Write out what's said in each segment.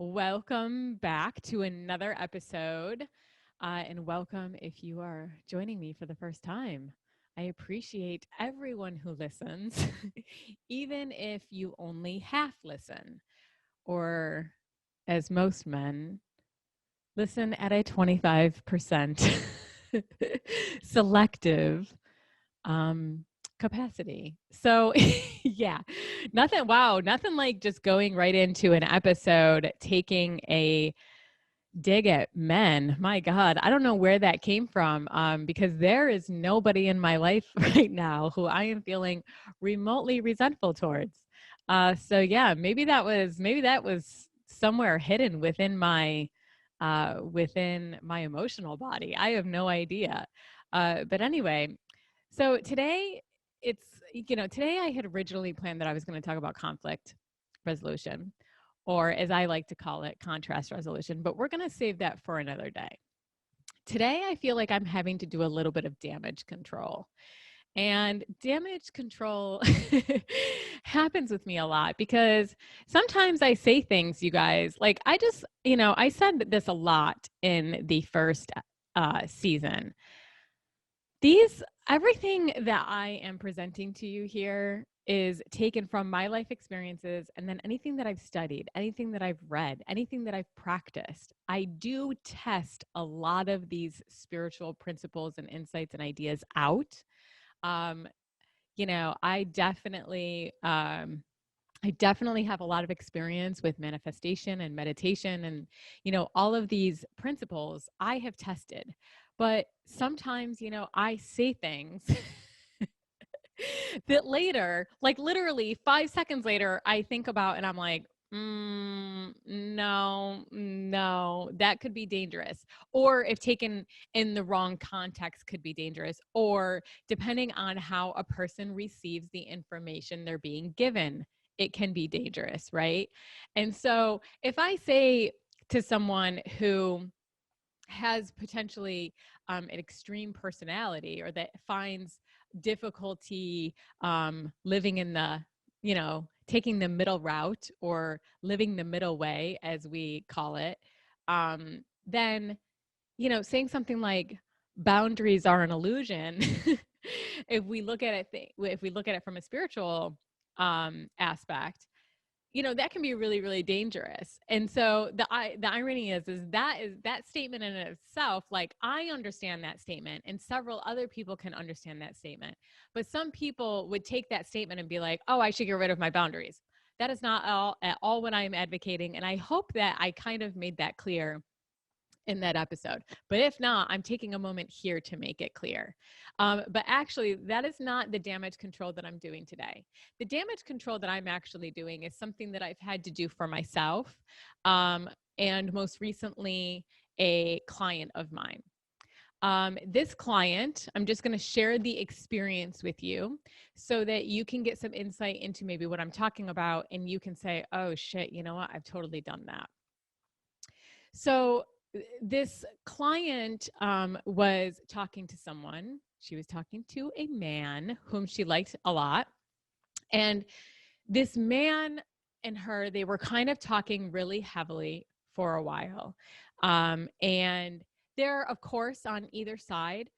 Welcome back to another episode, and welcome if you are joining me for the first time. I appreciate everyone who listens, even if you only half listen, or as most men, listen at a 25% selective capacity. So yeah, nothing like just going right into an episode, taking a dig at men. My God, I don't know where that came from, because there is nobody in my life right now who I am feeling remotely resentful towards. So yeah, maybe that was somewhere hidden within my emotional body. I have no idea. But anyway, so today I had originally planned that I was going to talk about conflict resolution, or as I like to call it, contrast resolution, but we're going to save that for another day. Today, I feel like I'm having to do a little bit of damage control. And damage control happens with me a lot because sometimes I say things, you guys, like I said this a lot in the first season. Everything that I am presenting to you here is taken from my life experiences, and then anything that I've studied, anything that I've read, anything that I've practiced. I do test a lot of these spiritual principles and insights and ideas out. Um, I definitely have a lot of experience with manifestation and meditation and, all of these principles I have tested. But sometimes, I say things that later, like literally 5 seconds later, I think about and I'm like, no, that could be dangerous. Or if taken in the wrong context, could be dangerous. Or depending on how a person receives the information they're being given, it can be dangerous, right? And so if I say to someone who has potentially an extreme personality or that finds difficulty living in taking the middle route or living the middle way, as we call it, then, saying something like boundaries are an illusion, if we look at it from a spiritual aspect, that can be really, really dangerous. And so the irony is that statement in itself, like I understand that statement and several other people can understand that statement, but some people would take that statement and be like, oh, I should get rid of my boundaries. That is not at all what I'm advocating. And I hope that I kind of made that clear in that episode. But if not, I'm taking a moment here to make it clear. But actually, that is not the damage control that I'm doing today. The damage control that I'm actually doing is something that I've had to do for myself, and most recently, a client of mine. This client, I'm just going to share the experience with you so that you can get some insight into maybe what I'm talking about, and you can say, oh shit, you know what? I've totally done that. So this client was talking to someone. She was talking to a man whom she liked a lot. And this man and her, they were kind of talking really heavily for a while. And there, of course, on either side,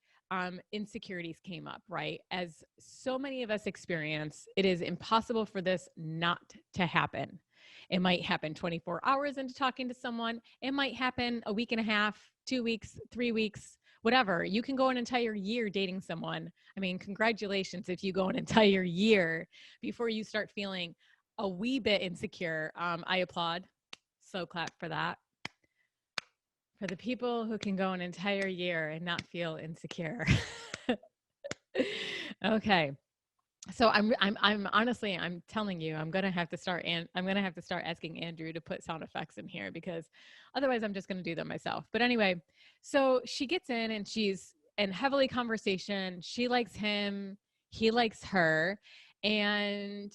insecurities came up, right? As so many of us experience, it is impossible for this not to happen. It might happen 24 hours into talking to someone. It might happen a week and a half, 2 weeks, 3 weeks, whatever. You can go an entire year dating someone. I mean, congratulations if you go an entire year before you start feeling a wee bit insecure. I applaud. So clap for that. For the people who can go an entire year and not feel insecure. Okay. So I'm honestly, I'm telling you, I'm gonna have to start asking Andrew to put sound effects in here because otherwise I'm just gonna do them myself. But anyway, so she gets in and she's in heavily conversation. She likes him, he likes her, and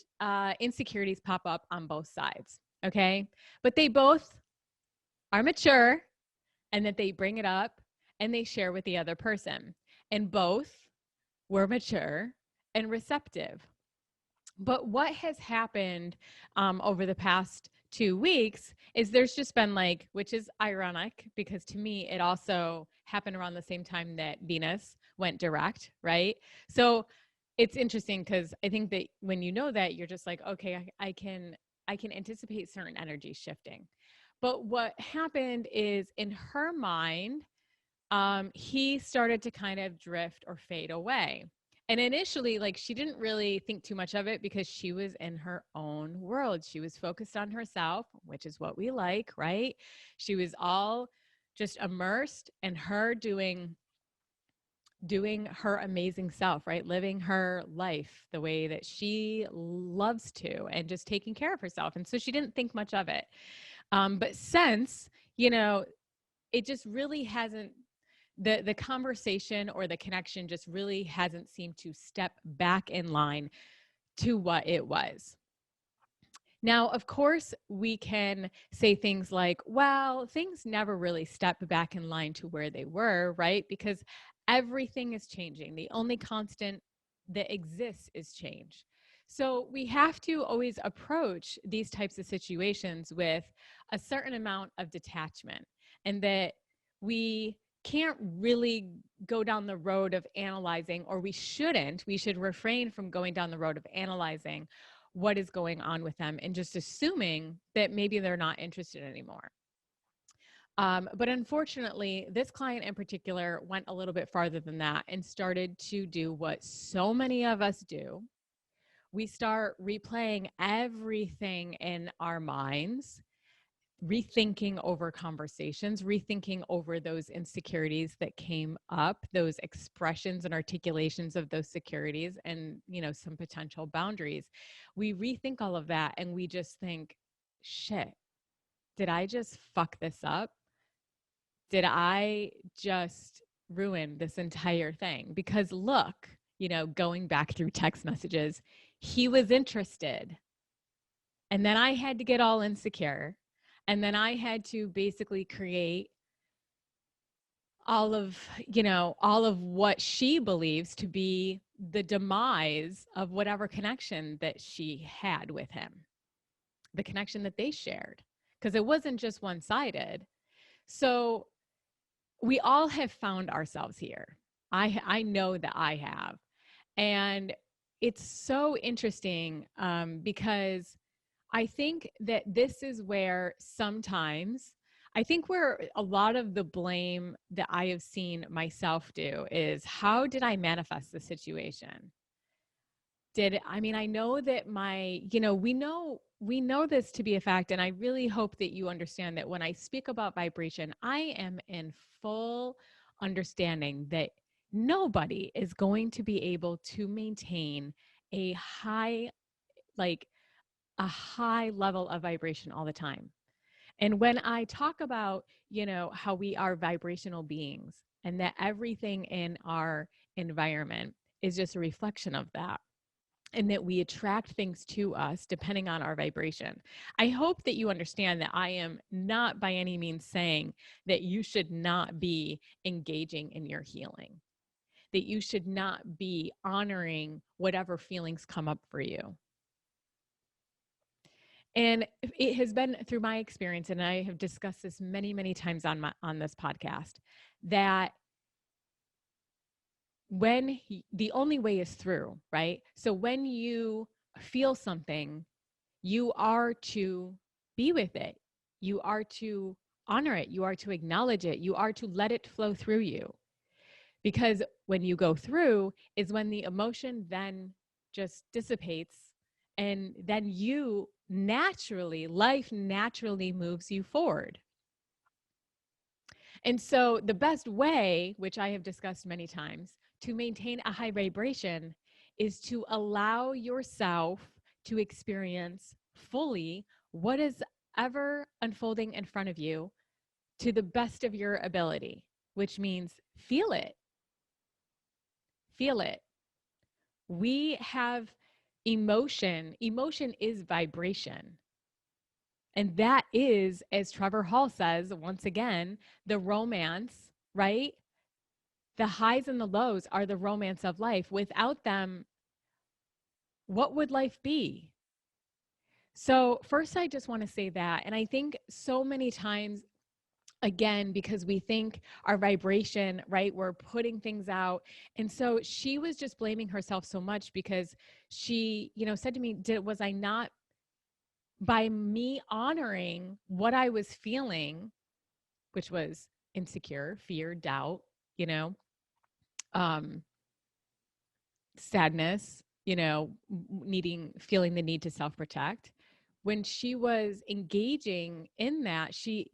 insecurities pop up on both sides. Okay, but they both are mature, and that they bring it up and they share with the other person, and both were mature and receptive. But what has happened over the past 2 weeks is there's just been like, which is ironic because to me, it also happened around the same time that Venus went direct, right? So it's interesting because I think that when you know that, you're just like, okay, I can anticipate certain energies shifting. But what happened is in her mind, he started to kind of drift or fade away. And initially, like, she didn't really think too much of it because she was in her own world. She was focused on herself, which is what we like, right? She was all just immersed in her doing her amazing self, right? Living her life the way that she loves to and just taking care of herself. And so she didn't think much of it. But since, it just really hasn't the conversation or the connection just really hasn't seemed to step back in line to what it was. Now, of course, we can say things like, well, things never really stepped back in line to where they were, right? Because everything is changing. The only constant that exists is change. So we have to always approach these types of situations with a certain amount of detachment, and that we can't really go down the road of analyzing, or we shouldn't. We should refrain from going down the road of analyzing what is going on with them and just assuming that maybe they're not interested anymore. But unfortunately, this client in particular went a little bit farther than that and started to do what so many of us do. We start replaying everything in our minds, rethinking over conversations, rethinking over those insecurities that came up, those expressions and articulations of those securities, and, some potential boundaries. We rethink all of that and we just think, shit, did I just fuck this up? Did I just ruin this entire thing? Because look, going back through text messages, he was interested. And then I had to get all insecure. And then I had to basically create all of what she believes to be the demise of whatever connection that she had with him, the connection that they shared, because it wasn't just one-sided. So we all have found ourselves here. I know that I have. And it's so interesting because I think that this is where sometimes I think where a lot of the blame that I have seen myself do is, how did I manifest the situation? I know that we know this to be a fact. And I really hope that you understand that when I speak about vibration, I am in full understanding that nobody is going to be able to maintain a high, like a high level of vibration all the time. And when I talk about, how we are vibrational beings and that everything in our environment is just a reflection of that, and that we attract things to us depending on our vibration. I hope that you understand that I am not by any means saying that you should not be engaging in your healing, that you should not be honoring whatever feelings come up for you. And it has been through my experience, and I have discussed this many, many times on this podcast, that the only way is through, right? So when you feel something, you are to be with it. You are to honor it. You are to acknowledge it. You are to let it flow through you. Because when you go through is when the emotion then just dissipates, and then life naturally moves you forward. And so the best way, which I have discussed many times, to maintain a high vibration is to allow yourself to experience fully what is ever unfolding in front of you to the best of your ability, which means feel it. Feel it. We have emotion. Emotion is vibration. And that is, as Trevor Hall says, once again, the romance, right? The highs and the lows are the romance of life. Without them, what would life be? So first, I just want to say that, and I think so many times, again, because we think our vibration, right, we're putting things out. And so she was just blaming herself so much because she, said to me, was I not, by me honoring what I was feeling, which was insecure, fear, doubt, you know, um, sadness, feeling the need to self-protect. When she was engaging in that, she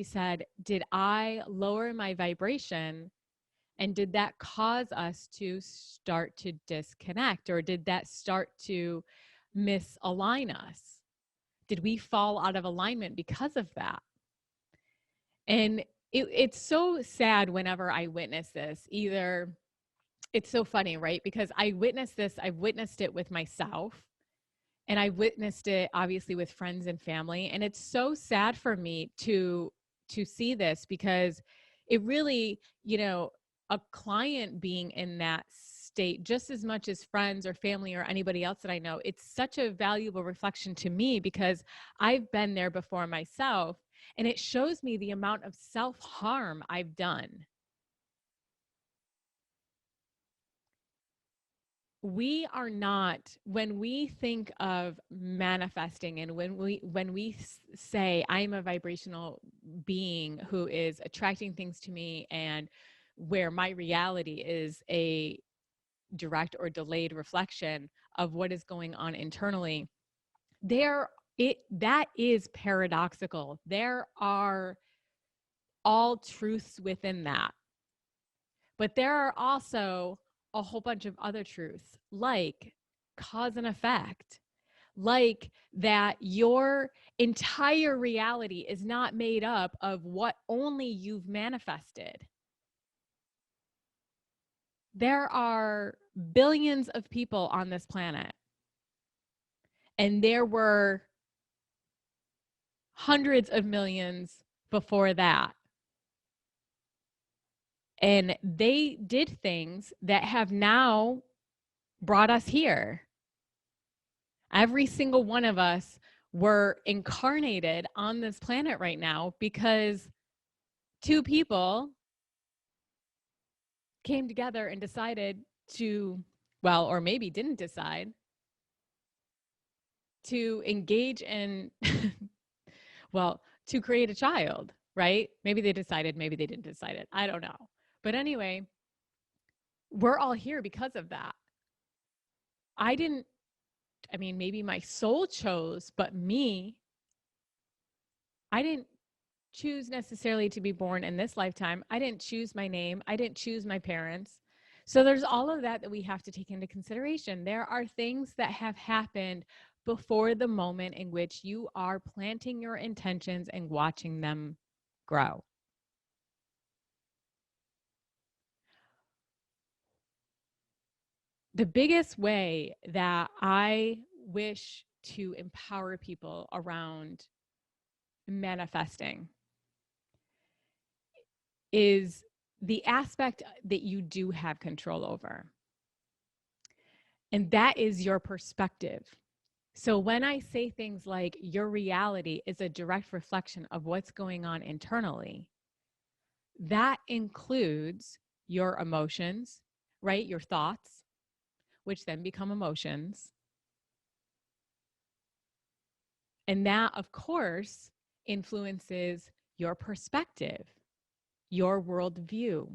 said, did I lower my vibration? And did that cause us to start to disconnect, or did that start to misalign us? Did we fall out of alignment because of that? And it's so sad whenever I witness this. Either it's so funny, right? Because I've witnessed it with myself, and I witnessed it obviously with friends and family. And it's so sad for me to see this, because it really, a client being in that state just as much as friends or family or anybody else that I know, it's such a valuable reflection to me, because I've been there before myself, and it shows me the amount of self-harm I've done. We are not, when we think of manifesting, and when we say I'm a vibrational being who is attracting things to me, and where my reality is a direct or delayed reflection of what is going on internally, that is paradoxical. There are all truths within that. But there are also a whole bunch of other truths, like cause and effect, like that your entire reality is not made up of what only you've manifested. There are billions of people on this planet, and there were hundreds of millions before that. And they did things that have now brought us here. Every single one of us were incarnated on this planet right now because two people came together and decided to, well, or maybe didn't decide to engage in, well, to create a child, right? Maybe they decided, maybe they didn't decide it. I don't know. But anyway, we're all here because of that. Maybe my soul chose, but I didn't choose necessarily to be born in this lifetime. I didn't choose my name. I didn't choose my parents. So there's all of that we have to take into consideration. There are things that have happened before the moment in which you are planting your intentions and watching them grow. The biggest way that I wish to empower people around manifesting is the aspect that you do have control over. And that is your perspective. So when I say things like your reality is a direct reflection of what's going on internally, that includes your emotions, right? Your thoughts, which then become emotions. And that, of course, influences your perspective, your worldview.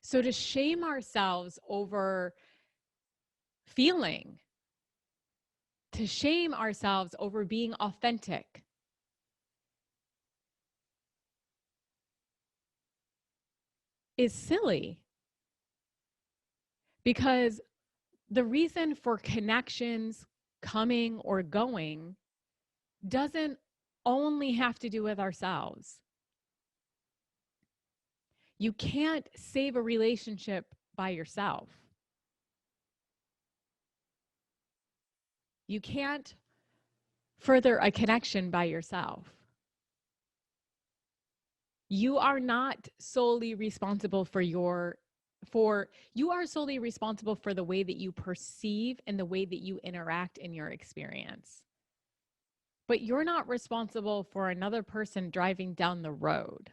So to shame ourselves over feeling, to shame ourselves over being authentic, is silly, because the reason for connections coming or going doesn't only have to do with ourselves. You can't save a relationship by yourself. You can't further a connection by yourself. You are not solely responsible you are solely responsible for the way that you perceive and the way that you interact in your experience. but you're not responsible for another person driving down the road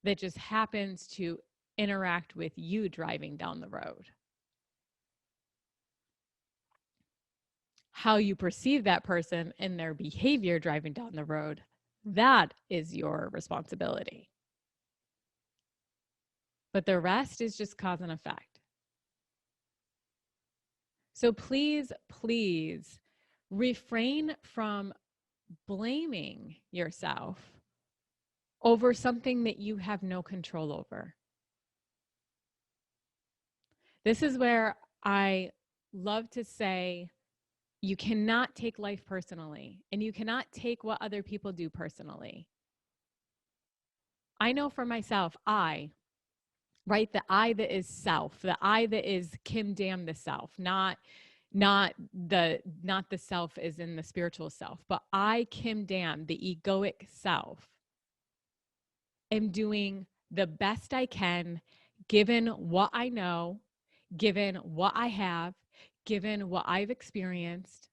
that just happens to interact with you driving down the road. How you perceive that person and their behavior driving down the road, that is your responsibility. But the rest is just cause and effect. So please, please refrain from blaming yourself over something that you have no control over. This is where I love to say, you cannot take life personally, and you cannot take what other people do personally. I know for myself, right, the I that is self, the I that is Kim Dam the self, not the self is in the spiritual self, but I, Kim Dam, the egoic self, am doing the best I can given what I know, given what I have, given what I've experienced,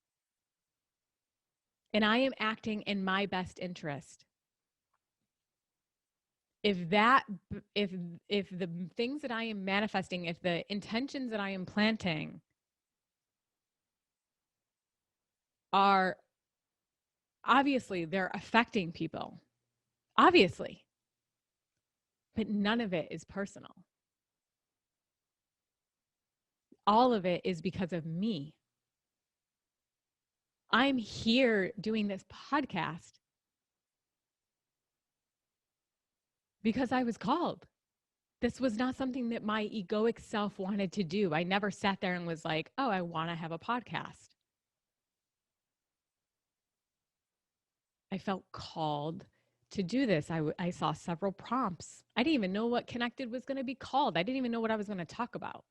and I am acting in my best interest. If the things that I am manifesting, if the intentions that I am planting are obviously they're affecting people, obviously, but none of it is personal. All of it is because of me. I'm here doing this podcast because I was called. This was not something that my egoic self wanted to do. I never sat there and was like, oh, I want to have a podcast. I felt called to do this. I saw several prompts. I didn't even know what Connected was going to be called. I didn't even know what I was going to talk about.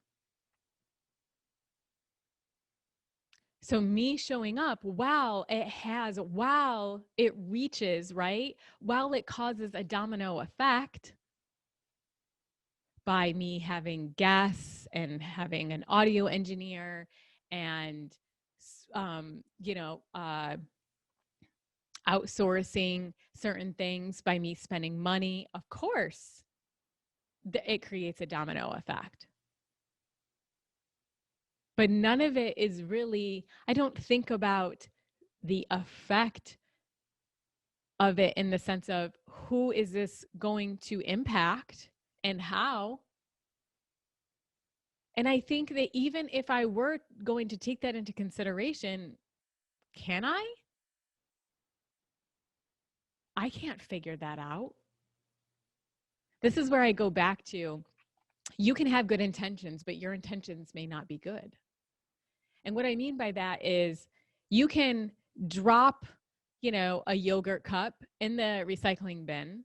So me showing up, while it reaches, right? While it causes a domino effect by me having guests and having an audio engineer and, outsourcing certain things, by me spending money, of course, it creates a domino effect. But none of it is really, I don't think about the effect of it in the sense of who is this going to impact and how. And I think that even if I were going to take that into consideration, can I? I can't figure that out. This is where I go back to, you can have good intentions, but your intentions may not be good. And what I mean by that is you can drop, a yogurt cup in the recycling bin,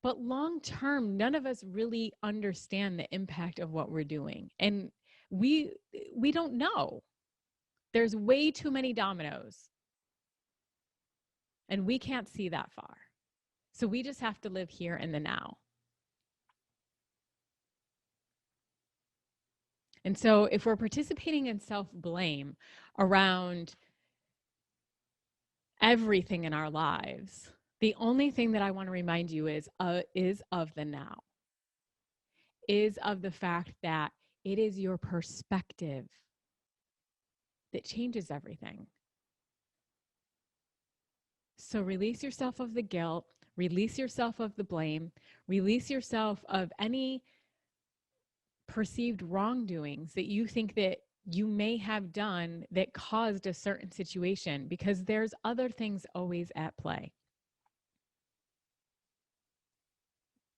but long term, none of us really understand the impact of what we're doing. And we don't know. There's way too many dominoes. And we can't see that far. So we just have to live here in the now. And so if we're participating in self-blame around everything in our lives, the only thing that I want to remind you is of the now, is of the fact that it is your perspective that changes everything. So release yourself of the guilt, release yourself of the blame, release yourself of any perceived wrongdoings that you think that you may have done that caused a certain situation, because there's other things always at play.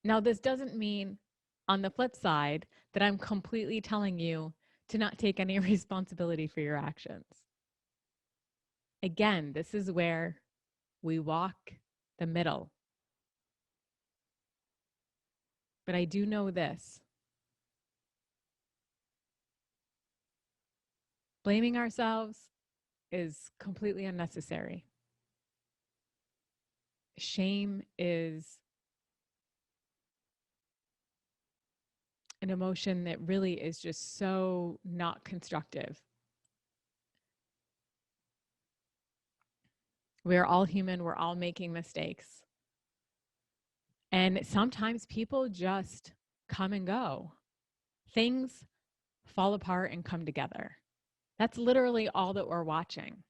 Now, this doesn't mean, on the flip side, that I'm completely telling you to not take any responsibility for your actions. Again, this is where we walk the middle. But I do know this. Blaming ourselves is completely unnecessary. Shame is an emotion that really is just so not constructive. We're all human. We're all making mistakes. And sometimes people just come and go. Things fall apart and come together. That's literally all that we're watching.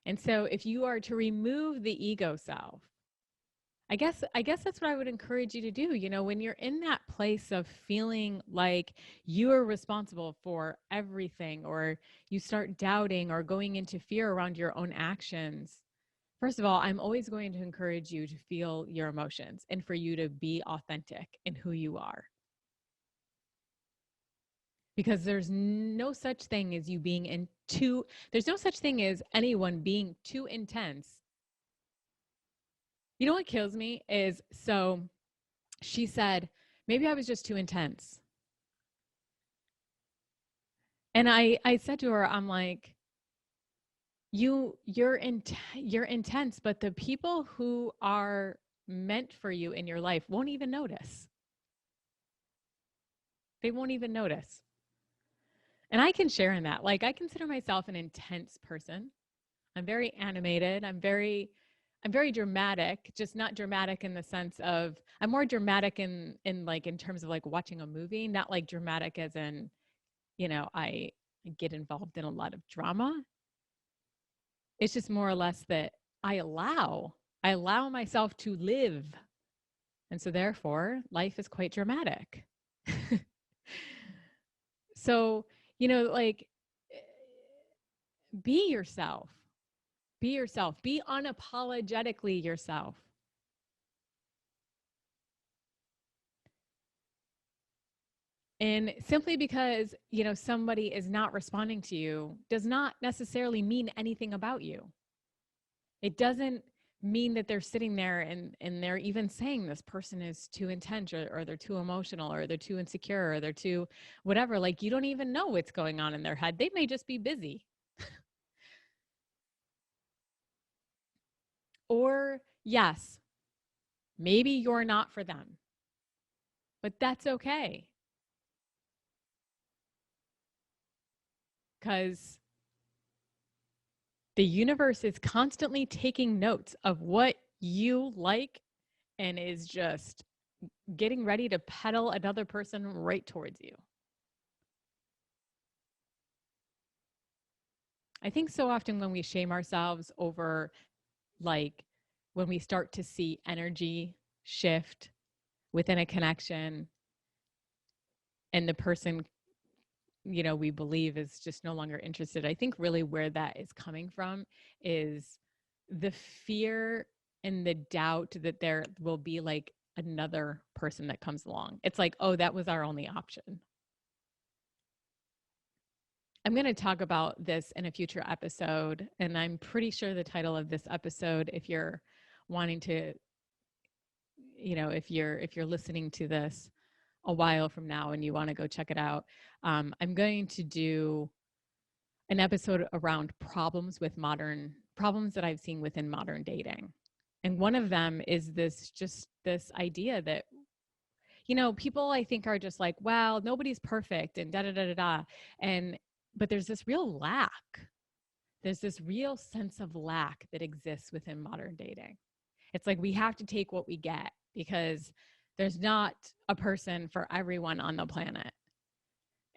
And so if you are to remove the ego self, I guess that's what I would encourage you to do. You know, when you're in that place of feeling like you are responsible for everything, or you start doubting or going into fear around your own actions, first of all, I'm always going to encourage you to feel your emotions and for you to be authentic in who you are. Because there's no such thing as you being there's no such thing as anyone being too intense. You know what kills me is, so she said, maybe I was just too intense. And I said to her, I'm like, you're intense, but the people who are meant for you in your life won't even notice. They won't even notice. And I can share in that. Like, I consider myself an intense person. I'm very animated. I'm very dramatic, just not dramatic in the sense of, I'm more dramatic in terms of like watching a movie, not like dramatic as in, you know, I get involved in a lot of drama. It's just more or less that I allow myself to live. And so therefore, life is quite dramatic. So, you know, like, be yourself. Be yourself. Be unapologetically yourself. And simply because, you know, somebody is not responding to you does not necessarily mean anything about you. It doesn't mean that they're sitting there and they're even saying this person is too intense, or they're too emotional, or they're too insecure, or they're too whatever. Like, you don't even know what's going on in their head. They may just be busy. Or yes, maybe you're not for them, but that's okay. Because the universe is constantly taking notes of what you like and is just getting ready to pedal another person right towards you. I think so often when we shame ourselves over, like, when we start to see energy shift within a connection and the person, you know, we believe is just no longer interested. I think really where that is coming from is the fear and the doubt that there will be like another person that comes along. It's like, oh, that was our only option. I'm going to talk about this in a future episode, and I'm pretty sure the title of this episode, if you're wanting to, you know, if you're listening to this a while from now and you want to go check it out, I'm going to do an episode around problems that I've seen within modern dating. And one of them is this idea that, you know, people I think are just like, well, nobody's perfect and da da da da da. But there's this real lack. There's this real sense of lack that exists within modern dating. It's like we have to take what we get because there's not a person for everyone on the planet.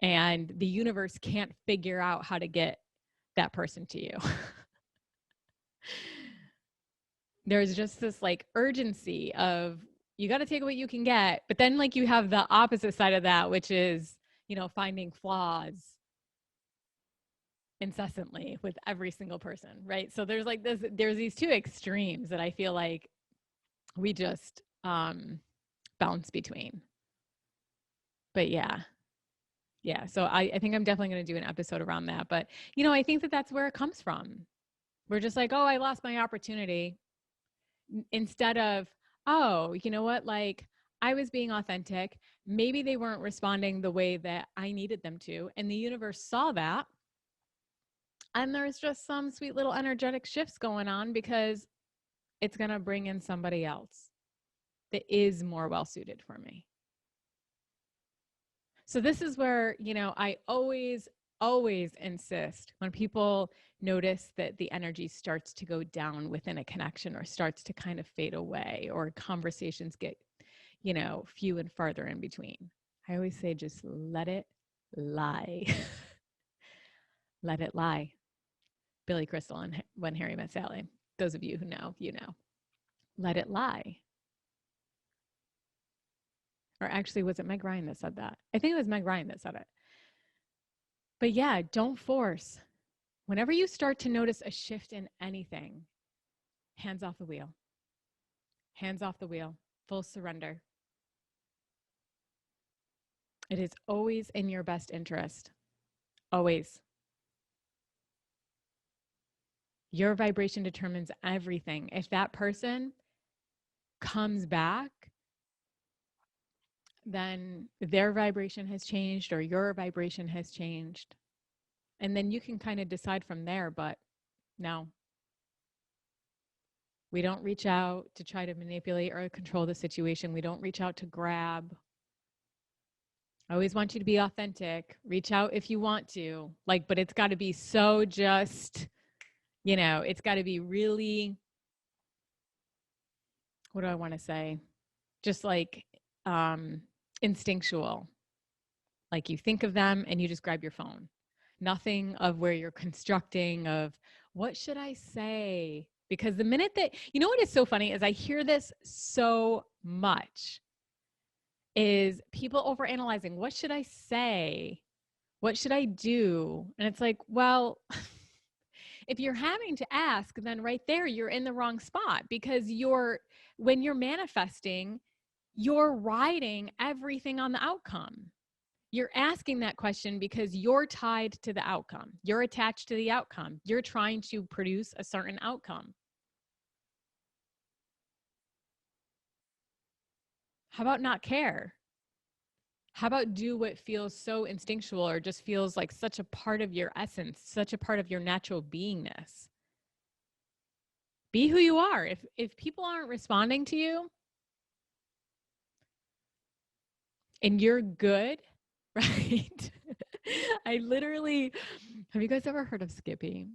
And the universe can't figure out how to get that person to you. There's just this like urgency of, you got to take what you can get. But then like you have the opposite side of that, which is, you know, finding flaws incessantly with every single person, right? So there's like there's these two extremes that I feel like we just bounce between. But yeah. So I think I'm definitely going to do an episode around that. But, you know, I think that that's where it comes from. We're just like, oh, I lost my opportunity. Instead of, oh, you know what? Like, I was being authentic. Maybe they weren't responding the way that I needed them to. And the universe saw that. And there's just some sweet little energetic shifts going on because it's going to bring in somebody else that is more well suited for me. So this is where, you know, I always always insist when people notice that the energy starts to go down within a connection or starts to kind of fade away or conversations get, few and farther in between. I always say, just let it lie. Let it lie. Billy Crystal and When Harry Met Sally. Those of you who know, you know. Let it lie. Or actually, was it Meg Ryan that said that? I think it was Meg Ryan that said it. But yeah, don't force. Whenever you start to notice a shift in anything, hands off the wheel. Hands off the wheel. Full surrender. It is always in your best interest. Always. Your vibration determines everything. If that person comes back, then their vibration has changed or your vibration has changed. And then you can kind of decide from there, but no. We don't reach out to try to manipulate or control the situation. We don't reach out to grab. I always want you to be authentic. Reach out if you want to. But it's got to be so just, it's got to be really, what do I want to say? Just instinctual. Like you think of them and you just grab your phone. Nothing of where you're constructing of what should I say? Because the minute that, what is so funny is I hear this so much is people overanalyzing. What should I say? What should I do? And it's like, well, if you're having to ask, then right there, you're in the wrong spot because when you're manifesting, you're riding everything on the outcome. You're asking that question because you're tied to the outcome. You're attached to the outcome. You're trying to produce a certain outcome. How about not care? How about do what feels so instinctual or just feels like such a part of your essence, such a part of your natural beingness? Be who you are. If people aren't responding to you and you're good, right? I literally, have you guys ever heard of Skippy?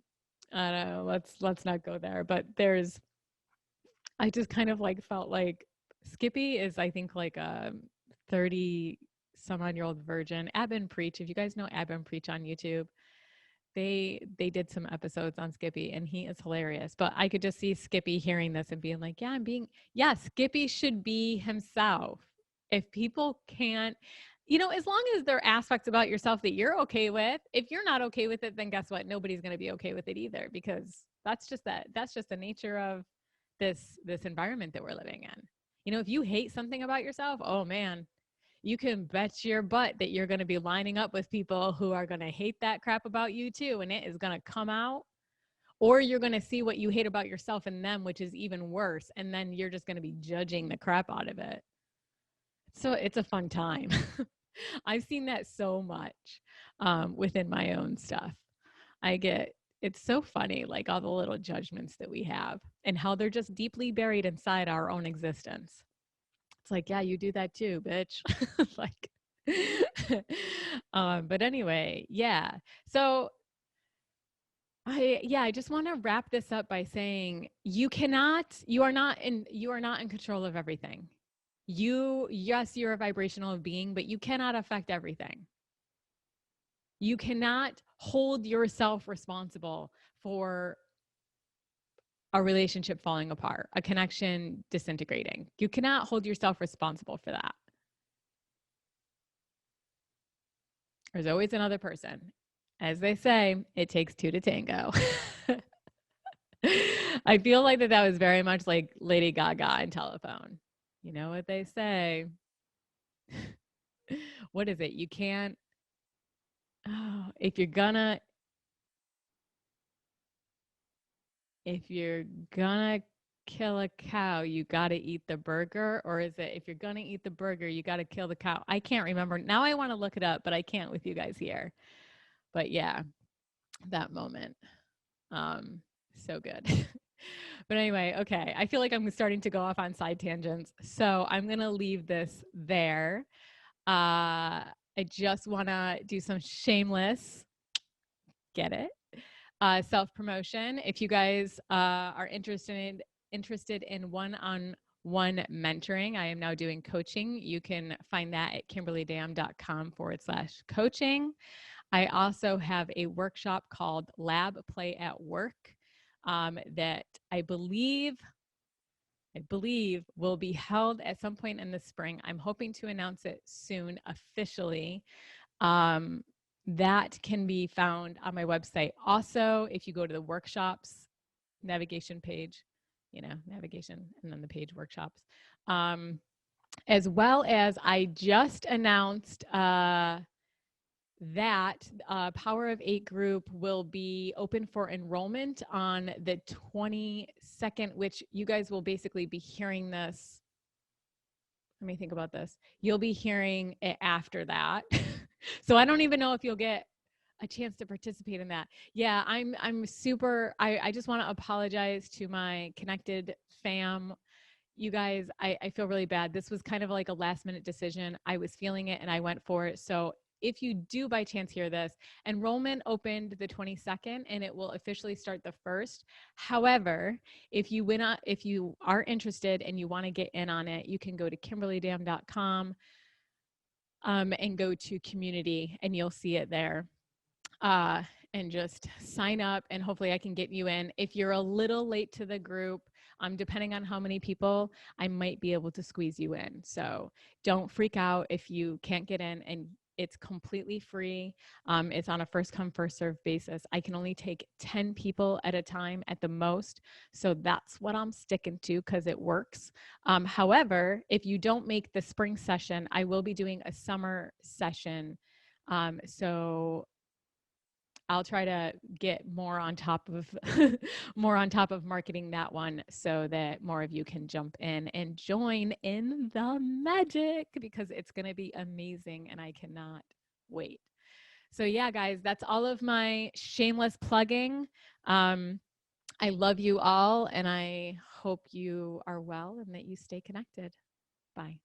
I don't know, let's not go there, but I just kind of felt like Skippy is, I think, like a 30 some odd year old virgin. Ab and Preach, if you guys know Ab and Preach on YouTube, they did some episodes on Skippy and he is hilarious. But I could just see Skippy hearing this and being like, Skippy should be himself. If people can't, as long as there are aspects about yourself that you're okay with, if you're not okay with it, then guess what? Nobody's going to be okay with it either, because that's just the nature of this environment that we're living in. If you hate something about yourself, oh man, you can bet your butt that you're going to be lining up with people who are going to hate that crap about you too, and it is going to come out. Or you're going to see what you hate about yourself in them, which is even worse, and then you're just going to be judging the crap out of it. So it's a fun time. I've seen that so much within my own stuff. It's so funny, like all the little judgments that we have and how they're just deeply buried inside our own existence. It's like, yeah, you do that too, bitch. But anyway, yeah. So I just want to wrap this up by saying you are not in control of everything. Yes, you're a vibrational being, but you cannot affect everything. You cannot hold yourself responsible for a relationship falling apart, a connection disintegrating. You cannot hold yourself responsible for that. There's always another person. As they say, it takes two to tango. I feel like that was very much like Lady Gaga in Telephone. You know what they say? What is it? You can't, if you're gonna kill a cow, you got to eat the burger? Or is it, if you're going to eat the burger, you got to kill the cow? I can't remember. Now I want to look it up, but I can't with you guys here. But yeah, that moment. So good. But anyway, okay. I feel like I'm starting to go off on side tangents. So I'm going to leave this there. I just want to do some shameless Get it? Self-promotion. If you guys are interested in one-on-one mentoring, I am now doing coaching. You can find that at kimberlydam.com/coaching. I also have a workshop called Lab Play at Work that I believe will be held at some point in the spring. I'm hoping to announce it soon officially. That can be found on my website. Also, if you go to the workshops navigation page, navigation and then the page workshops, as well as I just announced that Power of 8 group will be open for enrollment on the 22nd, which you guys will basically be hearing this. Let me think about this. You'll be hearing it after that. So I don't even know if you'll get a chance to participate in that. Yeah, I'm super, I just want to apologize to my Connected fam. You guys, I feel really bad. This was kind of like a last minute decision. I was feeling it and I went for it. So if you do by chance hear this, enrollment opened the 22nd and it will officially start the 1st. However, if you are interested and you want to get in on it, you can go to kimberlydam.com and go to community and you'll see it there. And just sign up and hopefully I can get you in. If you're a little late to the group, depending on how many people, I might be able to squeeze you in. So don't freak out if you can't get in, and it's completely free. It's on a first come, first serve basis. I can only take 10 people at a time at the most. So that's what I'm sticking to because it works. However, if you don't make the spring session, I will be doing a summer session. So I'll try to get more on top of marketing that one so that more of you can jump in and join in the magic, because it's going to be amazing and I cannot wait. So yeah, guys, that's all of my shameless plugging. I love you all and I hope you are well and that you stay connected. Bye.